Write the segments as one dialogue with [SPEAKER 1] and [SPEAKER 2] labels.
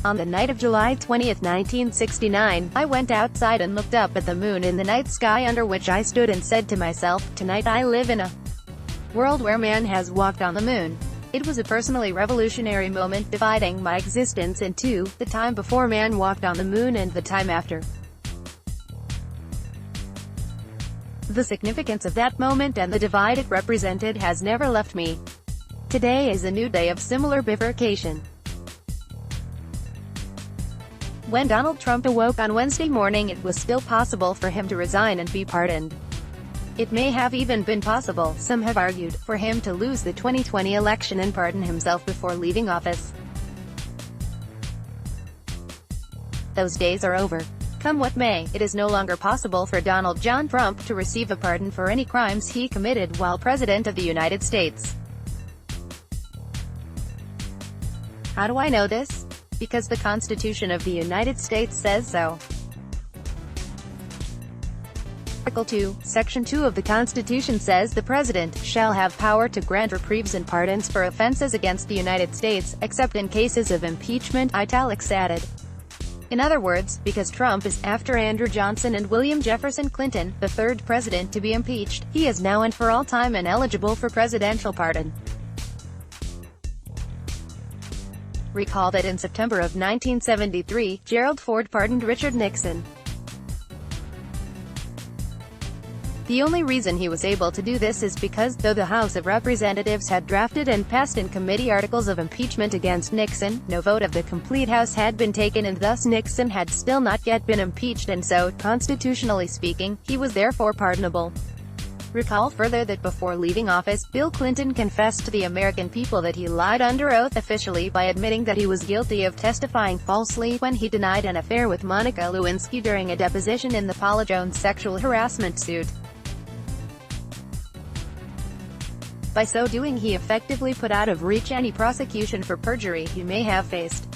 [SPEAKER 1] On the night of July 20, 1969, I went outside and looked up at the moon in the night sky under which I stood and said to myself, tonight I live in a world where man has walked on the moon. It was a personally revolutionary moment, dividing my existence in two, the time before man walked on the moon and the time after. The significance of that moment and the divide it represented has never left me. Today is a new day of similar bifurcation. When Donald Trump awoke on Wednesday morning, it was still possible for him to resign and be pardoned. It may have even been possible, some have argued, for him to lose the 2020 election and pardon himself before leaving office. Those days are over. Come what may, it is no longer possible for Donald John Trump to receive a pardon for any crimes he committed while President of the United States. How do I know this? Because the Constitution of the United States says so. Article 2, Section 2 of the Constitution says the President shall have power to grant reprieves and pardons for offenses against the United States, except in cases of impeachment, italics added. In other words, because Trump is, after Andrew Johnson and William Jefferson Clinton, the third president to be impeached, he is now and for all time ineligible for presidential pardon. Recall that in September of 1973, Gerald Ford pardoned Richard Nixon. The only reason he was able to do this is because, though the House of Representatives had drafted and passed in committee articles of impeachment against Nixon, no vote of the complete House had been taken and thus Nixon had still not yet been impeached, and so, constitutionally speaking, he was therefore pardonable. Recall further that before leaving office, Bill Clinton confessed to the American people that he lied under oath officially by admitting that he was guilty of testifying falsely when he denied an affair with Monica Lewinsky during a deposition in the Paula Jones sexual harassment suit. By so doing, he effectively put out of reach any prosecution for perjury he may have faced.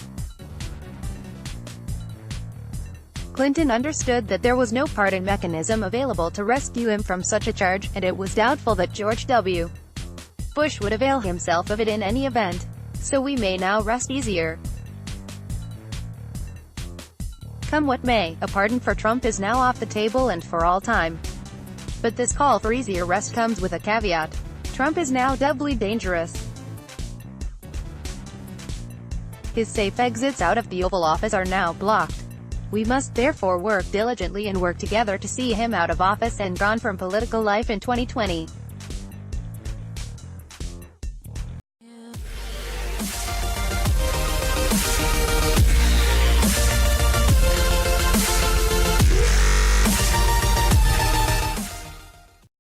[SPEAKER 1] Clinton understood that there was no pardon mechanism available to rescue him from such a charge, and it was doubtful that George W. Bush would avail himself of it in any event. So we may now rest easier. Come what may, a pardon for Trump is now off the table and for all time. But this call for easier rest comes with a caveat. Trump is now doubly dangerous. His safe exits out of the Oval Office are now blocked. We must therefore work diligently and work together to see him out of office and gone from political life in 2020.